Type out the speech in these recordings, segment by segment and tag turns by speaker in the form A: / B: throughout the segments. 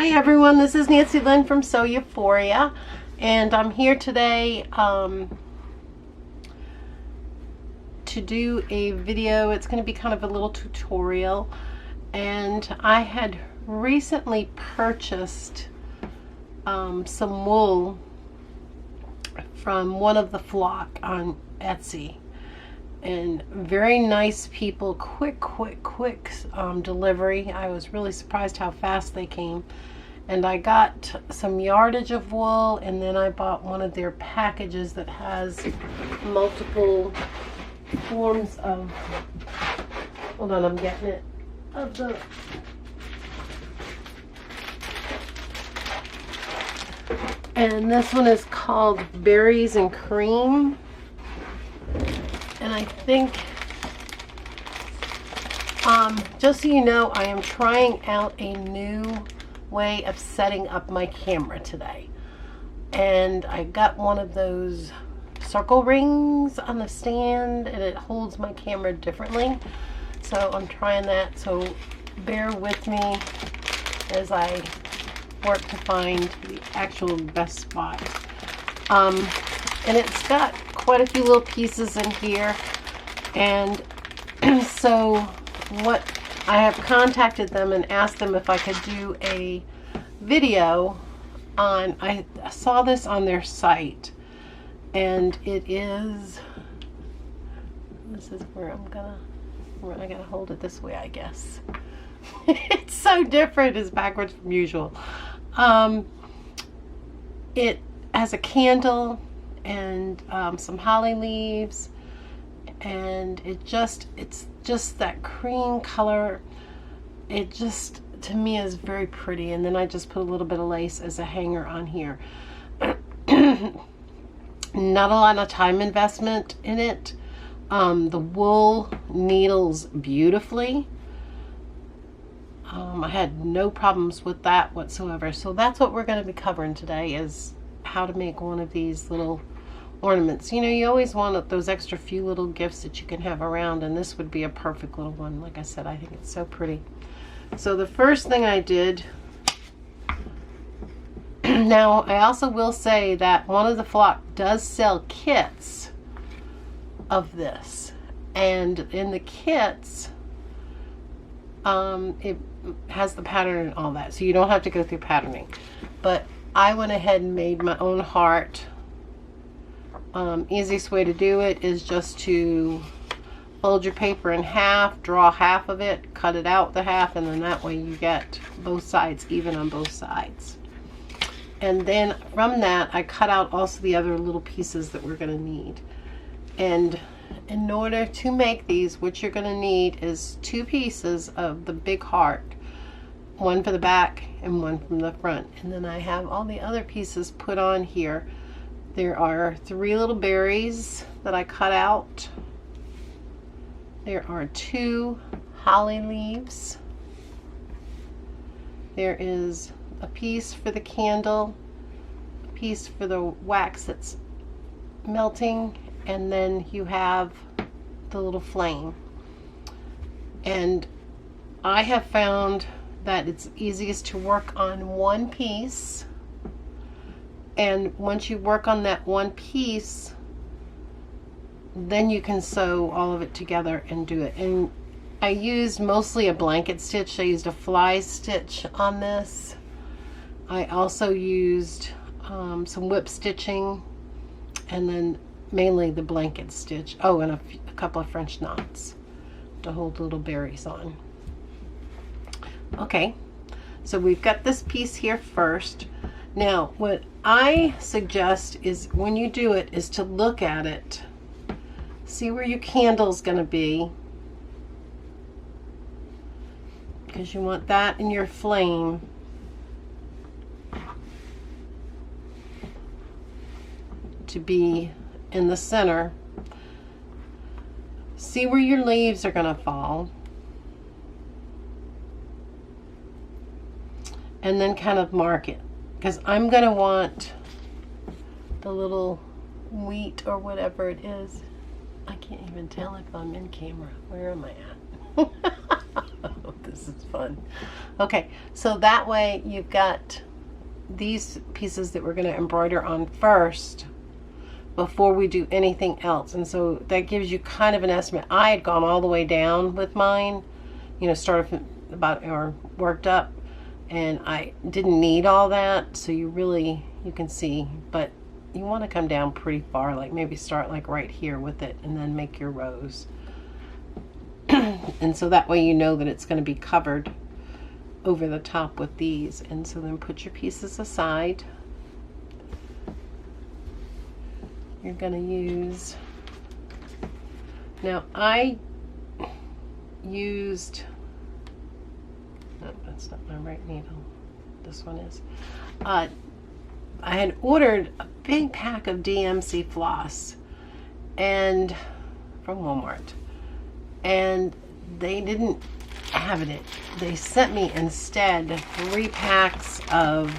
A: Hi everyone, this is Nancy Lynn from Sew Euphoria, and I'm here today to do a video. It's going to be kind of a little tutorial, and I had recently purchased some wool from one of the flock on Etsy, and very nice people, quick delivery. I was really surprised how fast they came. And I got some yardage of wool, and then I bought one of their packages that has multiple forms of, hold on, I'm getting it, of the and this one is called Berries and Cream. And I think, just so you know, I am trying out a new way of setting up my camera today. And I got one of those circle rings on the stand, and it holds my camera differently. So I'm trying that, so bear with me as I work to find the actual best spot. And it's got quite a few little pieces in here, and so what I have contacted them and asked them if I could do a video on, I saw this on their site, and it is, this is where I gotta hold it this way, I guess. It's so different, it's backwards from usual. It has a candle and some holly leaves, and it's just that cream color. It just, to me, is very pretty. And then I just put a little bit of lace as a hanger on here. Not a lot of time investment in it. The wool needles beautifully. I had no problems with that whatsoever. So that's what we're going to be covering today, is how to make one of these little ornaments. You know, you always want those extra few little gifts that you can have around, and this would be a perfect little one. Like I said, I think it's so pretty. So the first thing I did, now I also will say that one of the flock does sell kits of this, and in the kits it has the pattern and all that, so you don't have to go through patterning. But I went ahead and made my own heart. Easiest way to do it is just to fold your paper in half, draw half of it, cut it out the half, and then that way you get both sides even on both sides. And then from that I cut out also the other little pieces that we're going to need. And in order to make these, what you're going to need is 2 pieces of the big heart, one for the back and one from the front. And then I have all the other pieces put on here. There are 3 little berries that I cut out. There are 2 holly leaves. There is a piece for the candle, a piece for the wax that's melting, and then you have the little flame. And I have found that it's easiest to work on one piece. And once you work on that one piece, then you can sew all of it together and do it. And I used mostly a blanket stitch. I used a fly stitch on this. I also used some whip stitching, and then mainly the blanket stitch. Oh, and a couple of French knots to hold the little berries on. Okay, so we've got this piece here first. Now, what I suggest is, when you do it, is to look at it. See where your candle's going to be, because you want that in your flame. To be in the center. See where your leaves are going to fall. And then kind of mark it, because I'm going to want the little wheat or whatever it is. I can't even tell if I'm in camera. Where am I at? This is fun. Okay, so that way you've got these pieces that we're going to embroider on first before we do anything else. And so that gives you kind of an estimate. I had gone all the way down with mine, you know, started from about, or worked up, and I didn't need all that. So you can see, but you want to come down pretty far, like maybe start like right here with it and then make your rows. And so that way you know that it's going to be covered over the top with these. And so then put your pieces aside. You're going to use, now I used, no, that's not my right needle, this one is. I had ordered a big pack of DMC floss and from Walmart, and they didn't have it. They sent me instead 3 packs of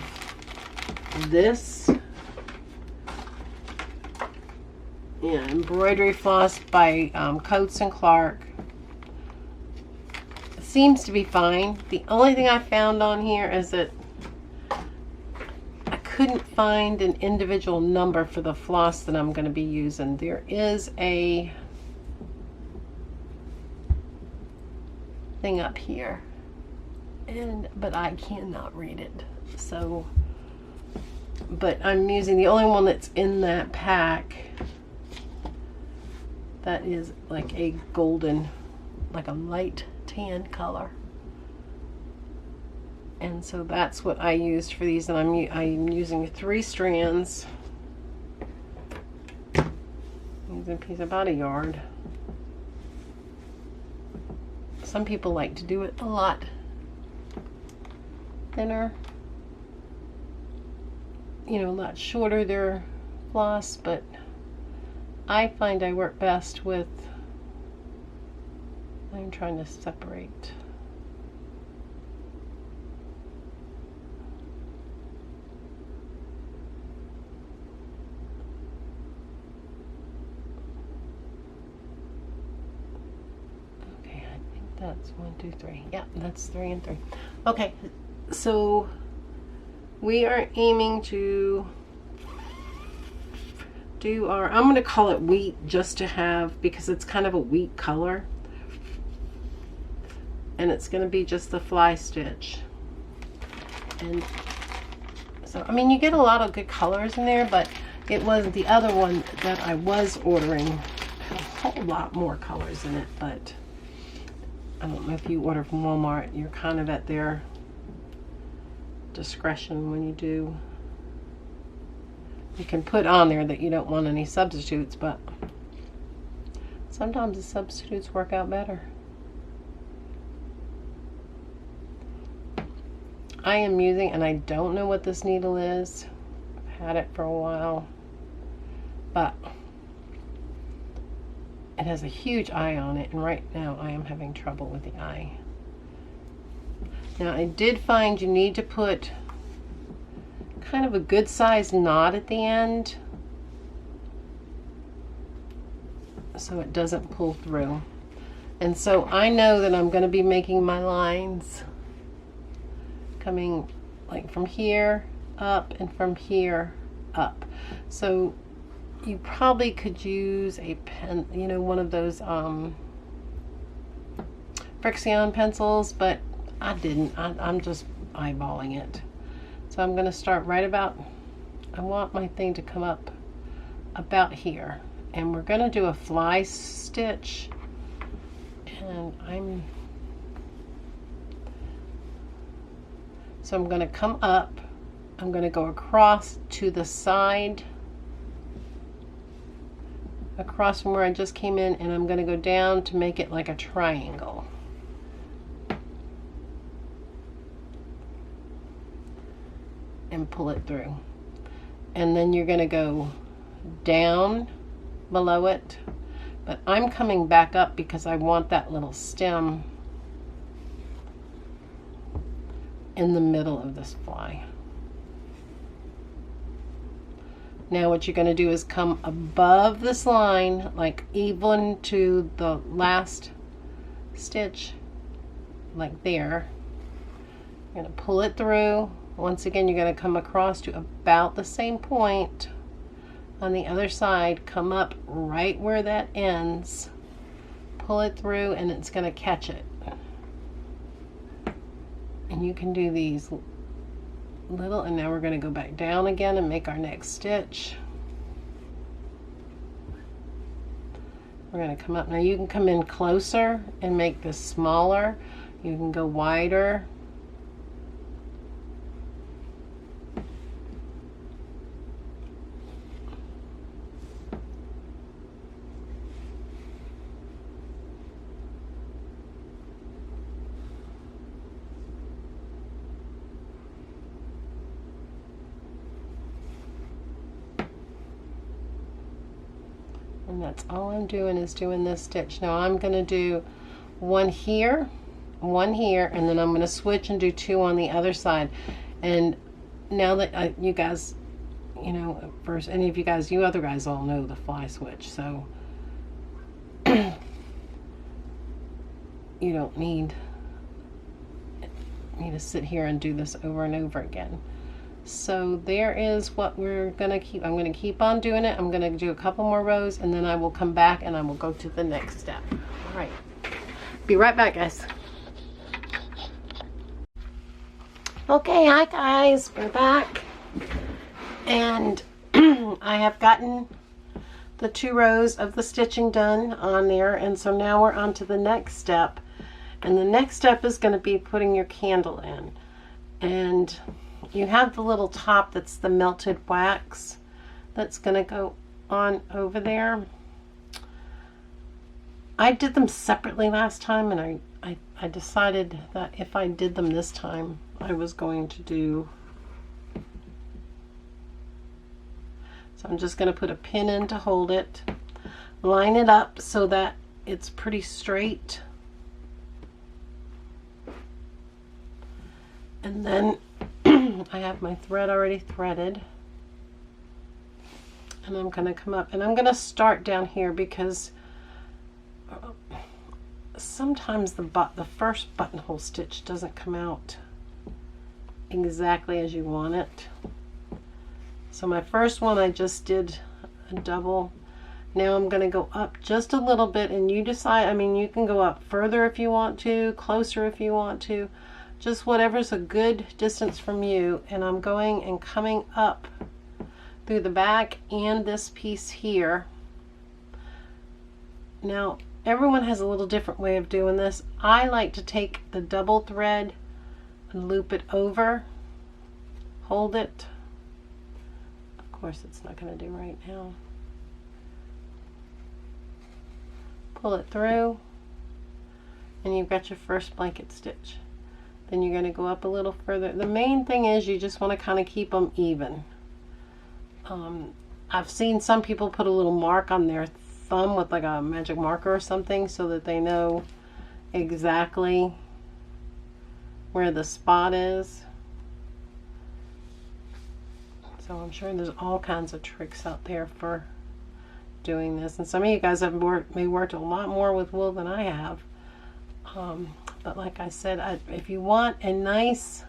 A: this, yeah, embroidery floss by Coates and Clark. It seems to be fine. The only thing I found on here is that I couldn't find an individual number for the floss that I'm going to be using. There is a thing up here, but I cannot read it. So, but I'm using the only one that's in that pack. That is like a golden, like a light tan color. And so that's what I used for these, and I'm using 3 strands. Using a piece about a yard. Some people like to do it a lot thinner, you know, a lot shorter their floss, but I find I work best with, I'm trying to separate. Okay, I think that's 1, 2, 3. Yeah, that's 3 and 3. Okay, so we are aiming to do our, I'm going to call it wheat just to have, because it's kind of a wheat color, and it's going to be just the fly stitch. And so, I mean, you get a lot of good colors in there, but it was the other one that I was ordering had a whole lot more colors in it. But I don't know, if you order from Walmart, you're kind of at their discretion when you do. You can put on there that you don't want any substitutes, but sometimes the substitutes work out better. I am using, and I don't know what this needle is. I've had it for a while, but it has a huge eye on it, and right now I am having trouble with the eye. Now I did find you need to put kind of a good sized knot at the end so it doesn't pull through. And so I know that I'm going to be making my lines coming like from here up and from here up. So you probably could use a pen, you know, one of those Frixion pencils, but I didn't. I'm just eyeballing it. So I'm going to start right about, I want my thing to come up about here. And we're going to do a fly stitch. And so I'm going to come up. I'm going to go across to the side, across from where I just came in, and I'm going to go down to make it like a triangle. And pull it through, and then you're going to go down below it, but I'm coming back up because I want that little stem in the middle of this fly. Now what you're going to do is come above this line, like even to the last stitch, like there. You're going to pull it through. Once again, you're going to come across to about the same point on the other side. Come up right where that ends. Pull it through and it's going to catch it. And you can do these little, and now we're going to go back down again and make our next stitch. We're going to come up. Now you can come in closer and make this smaller. You can go wider. And that's all I'm doing is doing this stitch. Now I'm going to do one here, and then I'm going to switch and do two on the other side. And now that you guys, you know, first any of you guys, you other guys all know the fly switch, so you don't need me to sit here and do this over and over again. So there is what we're gonna keep. I'm gonna keep on doing it. I'm gonna do a couple more rows and then I will come back and I will go to the next step. All right, be right back, guys. Okay, hi guys, we're back, and I have gotten the 2 rows of the stitching done on there, and so now we're on to the next step, and the next step is going to be putting your candle in. And you have the little top that's the melted wax that's going to go on over there. I did them separately last time, and I decided that if I did them this time, I was going to do. So I'm just going to put a pin in to hold it, line it up so that it's pretty straight, and then I have my thread already threaded, and I'm going to come up and I'm going to start down here because sometimes the first buttonhole stitch doesn't come out exactly as you want it. So my first one I just did a double. Now I'm going to go up just a little bit, and you decide. I mean, you can go up further if you want to, closer if you want to, just whatever's a good distance from you. And I'm going and coming up through the back and this piece here. Now everyone has a little different way of doing this. I like to take the double thread and loop it over, hold it. Of course it's not going to do right now. Pull it through, and you've got your first blanket stitch. Then you're going to go up a little further. The main thing is you just want to kind of keep them even. I've seen some people put a little mark on their thumb with like a magic marker or something so that they know exactly where the spot is. So I'm sure there's all kinds of tricks out there for doing this, and some of you guys have worked a lot more with wool than I have. But like I said, if you want a nice,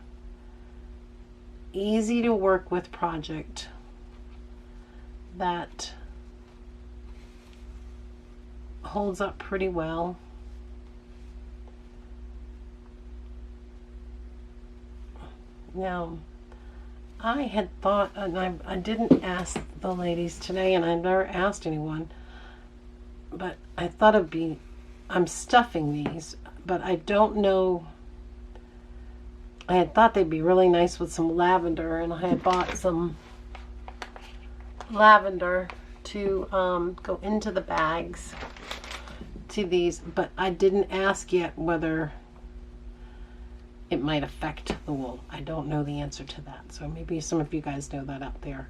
A: easy to work with project that holds up pretty well, now I had thought, and I didn't ask the ladies today, and I've never asked anyone, but I thought it'd be, I'm stuffing these, but I don't know. I had thought they'd be really nice with some lavender, and I had bought some lavender to go into the bags to these, but I didn't ask yet whether it might affect the wool. I don't know the answer to that, so maybe some of you guys know that out there.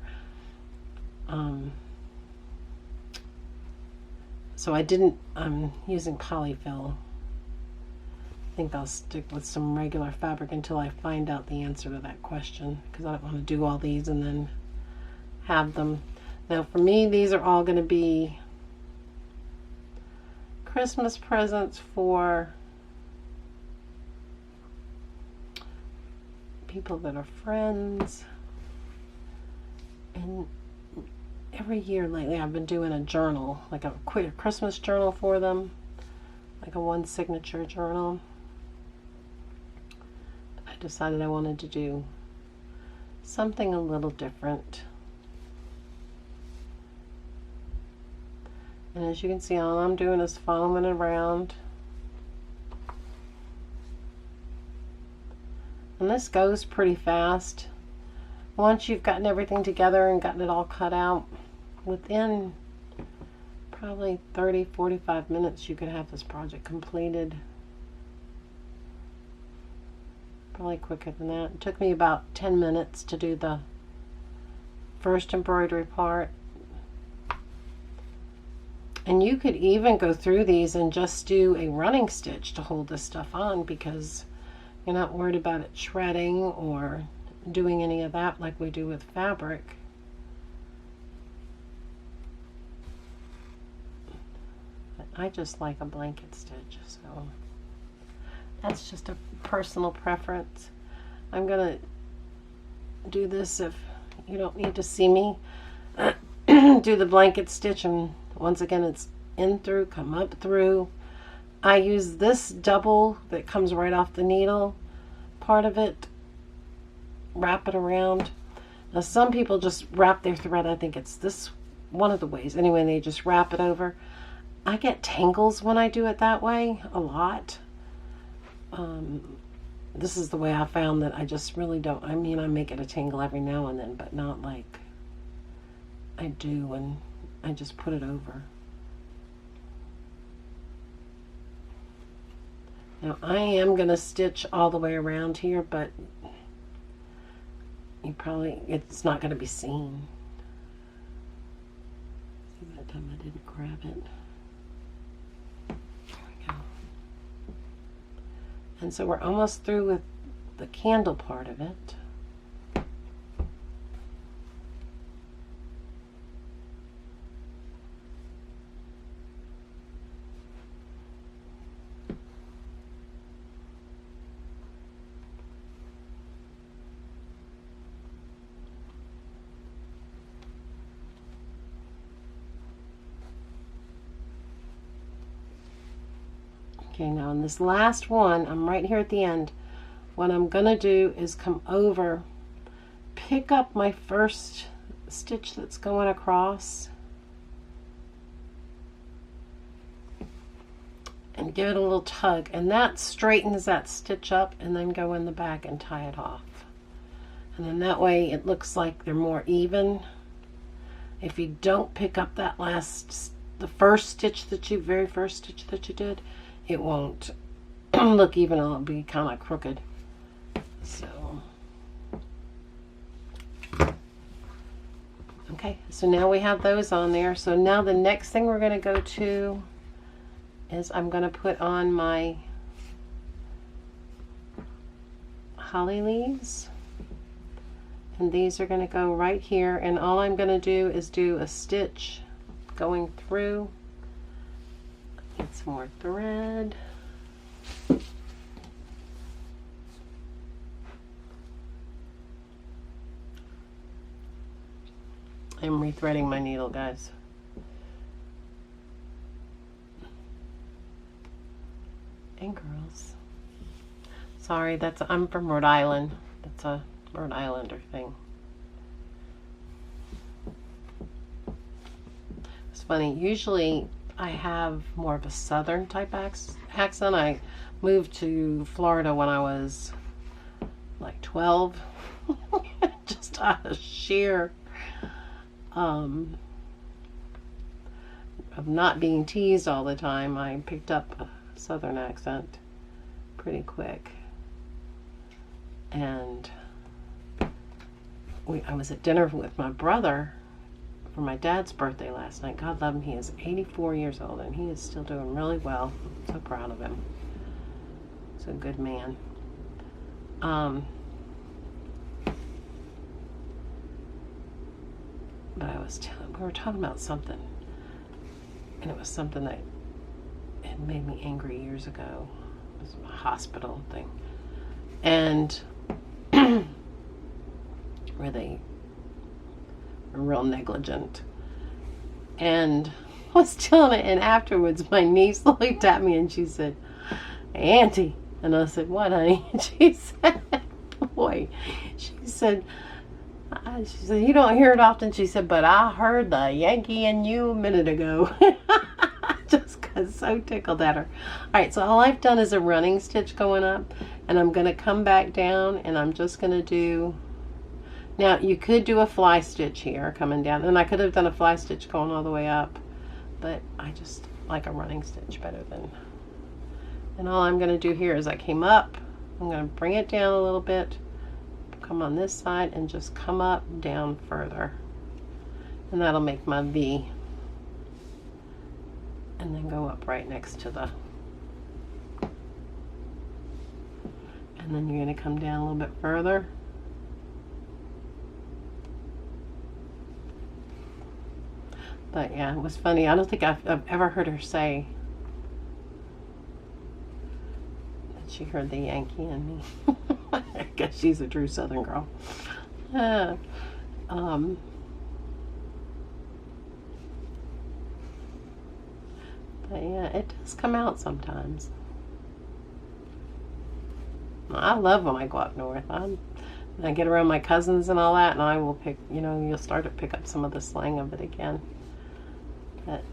A: So I didn't, I'm using polyfill. I think I'll stick with some regular fabric until I find out the answer to that question, because I don't want to do all these and then have them. Now for me, these are all going to be Christmas presents for people that are friends. And every year lately I've been doing a journal, like a quick Christmas journal for them, like a one signature journal. I decided I wanted to do something a little different. And as you can see, all I'm doing is following it around. And this goes pretty fast. Once you've gotten everything together and gotten it all cut out, within probably 30-45 minutes you could have this project completed. Probably quicker than that. It took me about 10 minutes to do the first embroidery part. And you could even go through these and just do a running stitch to hold this stuff on, because you're not worried about it shredding or doing any of that like we do with fabric. But I just like a blanket stitch, so that's just a personal preference. I'm gonna do this if you don't need to see me do the blanket stitch, and once again it's in through, come up through. I use this double that comes right off the needle, part of it, wrap it around. Now some people just wrap their thread, I think it's this one of the ways anyway, they just wrap it over. I get tangles when I do it that way a lot. This is the way I found that I just really don't, I mean I make it a tangle every now and then, but not like I do when I just put it over. Now I am going to stitch all the way around here, but you probably, it's not going to be seen. See, that time I didn't grab it. There we go. And so we're almost through with the candle part of it. Okay, now in this last one, I'm right here at the end. What I'm going to do is come over, pick up my first stitch that's going across, and give it a little tug, and that straightens that stitch up, and then go in the back and tie it off. And then that way it looks like they're more even. If you don't pick up that the first stitch that you, very first stitch that you did, it won't look even, it'll be kind of crooked. So, okay, so now we have those on there. So now the next thing we're going to go to is I'm going to put on my holly leaves. And these are going to go right here. And all I'm going to do is do a stitch going through. Get some more thread. I'm rethreading my needle, guys. And girls. Sorry, I'm from Rhode Island. That's a Rhode Islander thing. It's funny, usually I have more of a southern type accent. I moved to Florida when I was like 12. Just out of sheer of not being teased all the time, I picked up a southern accent pretty quick. And I was at dinner with my brother for my dad's birthday last night. God love him, he is 84 years old and he is still doing really well. I'm so proud of him. He's a good man. But we were talking about something, and it was something that had made me angry years ago. It was a hospital thing. And where they are real negligent. And I was telling it, and afterwards my niece looked at me and she said, "Auntie," and I said, "What, honey?" And she said, "Boy," she said, "You don't hear it often." She said, "But I heard the Yankee in you a minute ago." Just got so tickled at her. Alright, so all I've done is a running stitch going up, and I'm going to come back down, and I'm just going to do, now you could do a fly stitch here coming down, and I could have done a fly stitch going all the way up, but I just like a running stitch better than, and all I'm going to do here is I came up, I'm going to bring it down a little bit, come on this side, and just come up, down further, and that'll make my V, and then go up right next to the, and then you're going to come down a little bit further, but yeah, it was funny. I don't think I've ever heard her say that she heard the Yankee in me. I guess she's a true Southern girl. But yeah, it does come out sometimes. I love when I go up north. When I get around my cousins and all that, and I will pick, you know, you'll start to pick up some of the slang of it again. But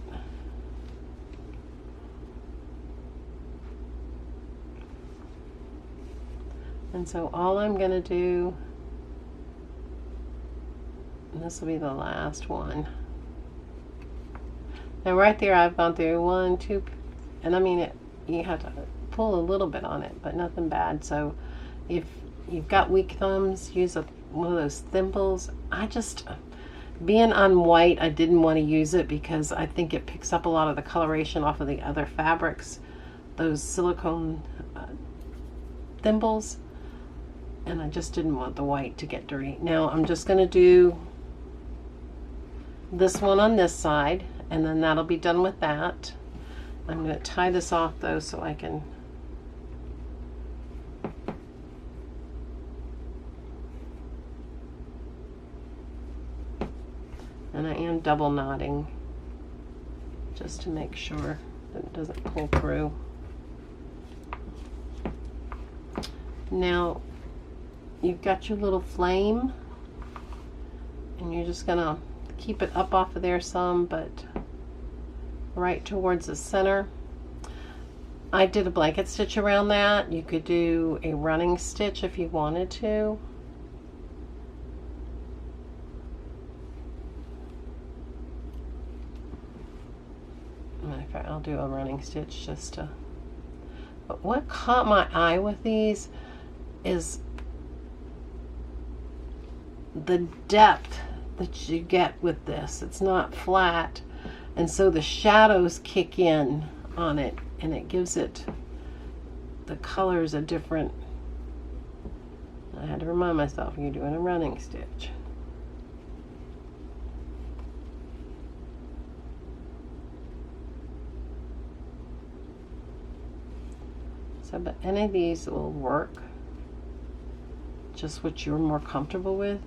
A: and so all I'm going to do, and this will be the last one. Now right there I've gone through 1, 2, and I mean you have to pull a little bit on it, but nothing bad. So if you've got weak thumbs, use one of those thimbles. I just, being on white, I didn't want to use it because I think it picks up a lot of the coloration off of the other fabrics, those silicone thimbles, and I just didn't want the white to get dirty. Now I'm just going to do this one on this side, and then that'll be done with that. I'm going to tie this off though so I can, and I am double knotting just to make sure that it doesn't pull through. Now you've got your little flame, and you're just gonna keep it up off of there some, but right towards the center. I did a blanket stitch around that. You could do a running stitch if you wanted to. Matter of fact, I'll do a running stitch just to, but what caught my eye with these is the depth that you get with this. It's not flat, and so the shadows kick in on it, and it gives it, the colors a different, I had to remind myself, you're doing a running stitch. So, but any of these will work, just what you're more comfortable with.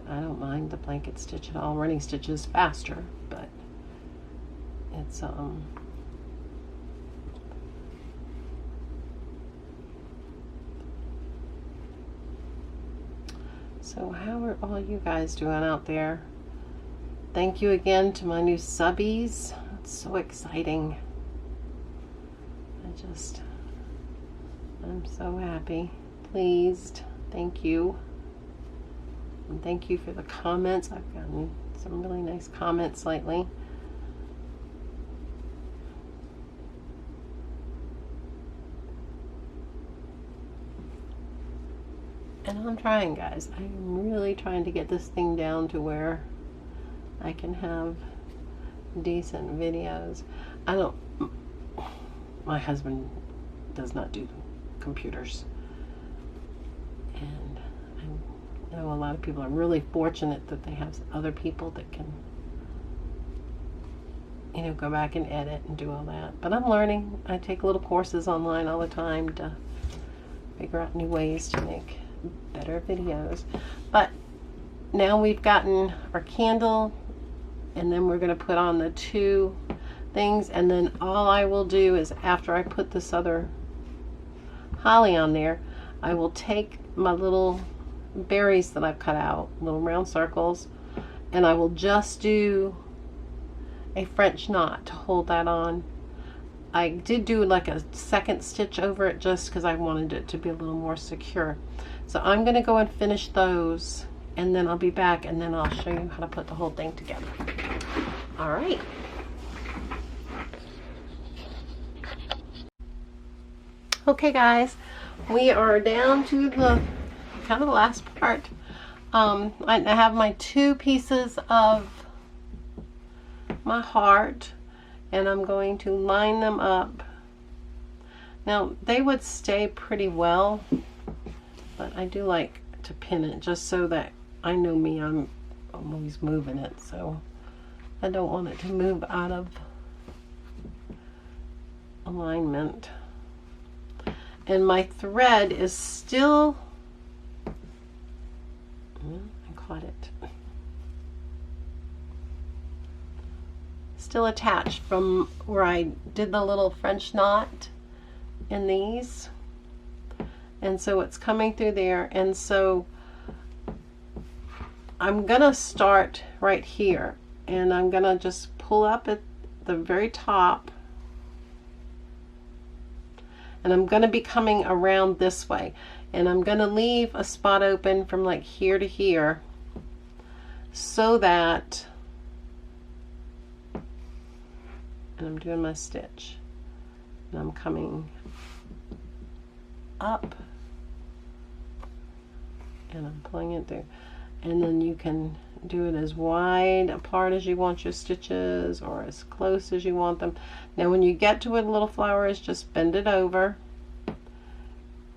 A: I don't mind the blanket stitch at all. Running stitch is faster, but it's so how are all you guys doing out there? Thank you again to my new subbies. It's so exciting. I'm so happy, pleased. Thank you. And thank you for the comments. I've gotten some really nice comments lately. And I'm trying, guys. I'm really trying to get this thing down to where I can have decent videos. My husband does not do computers. And I know a lot of people are really fortunate that they have other people that can, you know, go back and edit and do all that. But I'm learning. I take little courses online all the time to figure out new ways to make better videos. But now we've gotten our candle, and then we're going to put on the 2 things, and then all I will do is after I put this other holly on there, I will take my little berries that I've cut out, little round circles, and I will just do a French knot to hold that on. I did do like a second stitch over it just because I wanted it to be a little more secure. So I'm going to go and finish those, and then I'll be back, and then I'll show you how to put the whole thing together. All right. Okay guys, we are down to the kind of the last part. I have my 2 pieces of my heart, and I'm going to line them up. Now they would stay pretty well, but I do like to pin it just so that I know me, I'm always moving it, so I don't want it to move out of alignment. And my thread is still, I caught it, still attached from where I did the little French knot in these, and so it's coming through there. And so I'm gonna start right here, and I'm gonna just pull up at the very top, and I'm going to be coming around this way, and I'm going to leave a spot open from like here to here so that, and I'm doing my stitch, and I'm coming up, and I'm pulling it through, and then you can do it as wide apart as you want your stitches or as close as you want them. Now when you get to where the little flower is, just bend it over,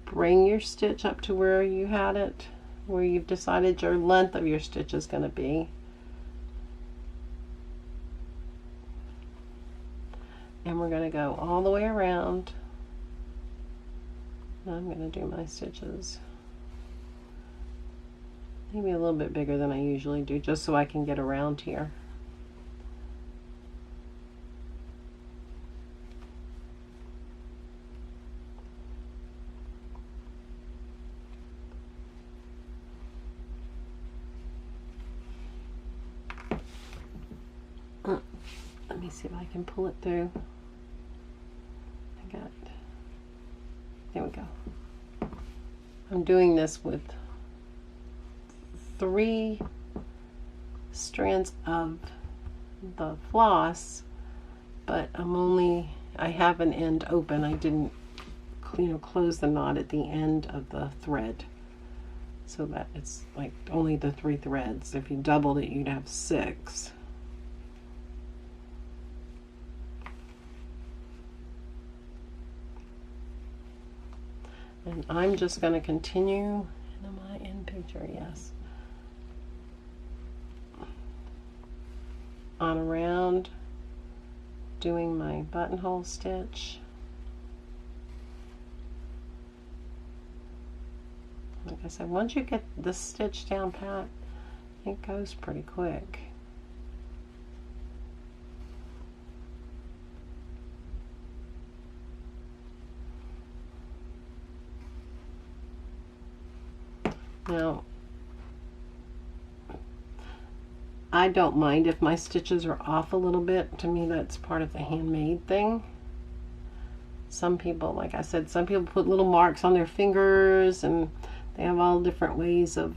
A: bring your stitch up to where you had it, where you've decided your length of your stitch is going to be, and we're going to go all the way around. Now I'm going to do my stitches maybe a little bit bigger than I usually do, just so I can get around here. Let me see if I can pull it through. I got it. There we go. I'm doing this with 3 strands of the floss, but I have an end open. I didn't, close the knot at the end of the thread, so that it's like only the 3 threads. If you doubled it, you'd have 6. And I'm just going to continue. Am I in picture? Yes. On around, doing my buttonhole stitch. Like I said, once you get the stitch down pat, it goes pretty quick. Now, I don't mind if my stitches are off a little bit. To me, that's part of the handmade thing. Some people, like I said, some people put little marks on their fingers, and they have all different ways of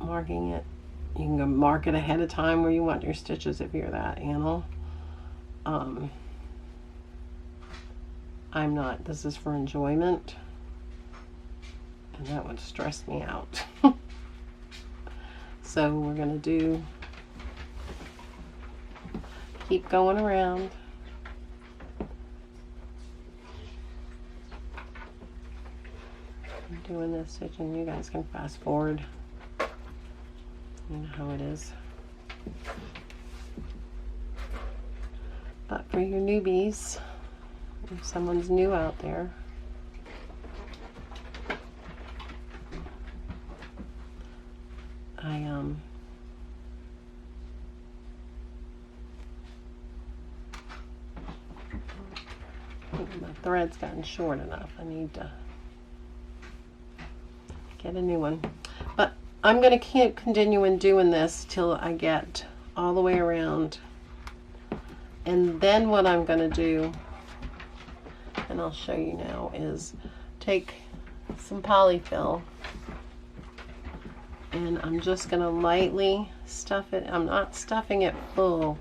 A: marking it. You can go mark it ahead of time where you want your stitches if you're that anal. I'm not. This is for enjoyment, and that would stress me out. So we're going to keep going around. I'm doing this stitch, and you guys can fast forward. You know how it is. But for your newbies, if someone's new out there, thread's gotten short enough. I need to get a new one. But I'm going to keep continuing doing this till I get all the way around. And then what I'm going to do, and I'll show you now, is take some polyfill and I'm just going to lightly stuff it. I'm not stuffing it full,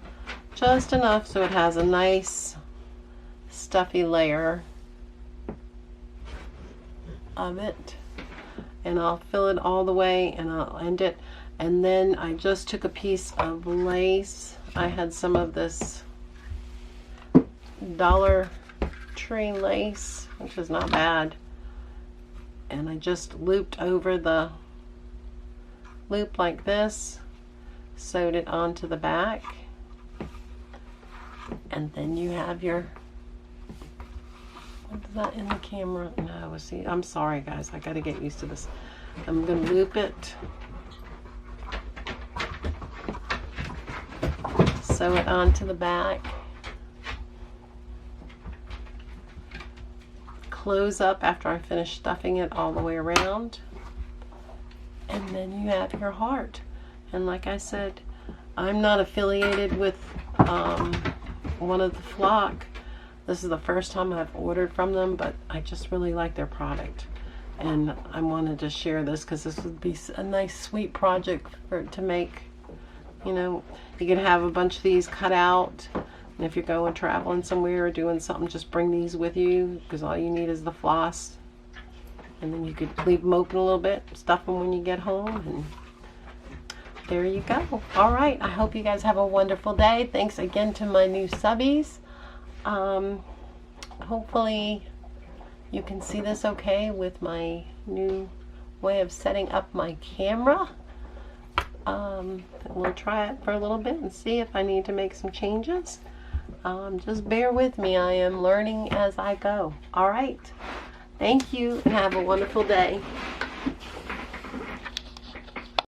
A: just enough so it has a nice stuffy layer of it. And I'll fill it all the way and I'll end it. And then I just took a piece of lace. I had some of this Dollar Tree lace, which is not bad. And I just looped over the loop like this, sewed it onto the back. And then you have your, what is that in the camera? No, see, I'm sorry guys, I gotta get used to this. I'm gonna loop it, sew it onto the back, close up after I finish stuffing it all the way around, and then you have your heart. And like I said, I'm not affiliated with one of the flock. This is the first time I've ordered from them, but I just really like their product. And I wanted to share this because this would be a nice sweet project for to make. You know, you can have a bunch of these cut out. And if you're going traveling somewhere or doing something, just bring these with you because all you need is the floss. And then you could leave them open a little bit, stuff them when you get home, and there you go. All right, I hope you guys have a wonderful day. Thanks again to my new subbies. Hopefully you can see this okay with my new way of setting up my camera. We'll try it for a little bit and see if I need to make some changes. Just bear with me. I am learning as I go. All right. Thank you and have a wonderful day.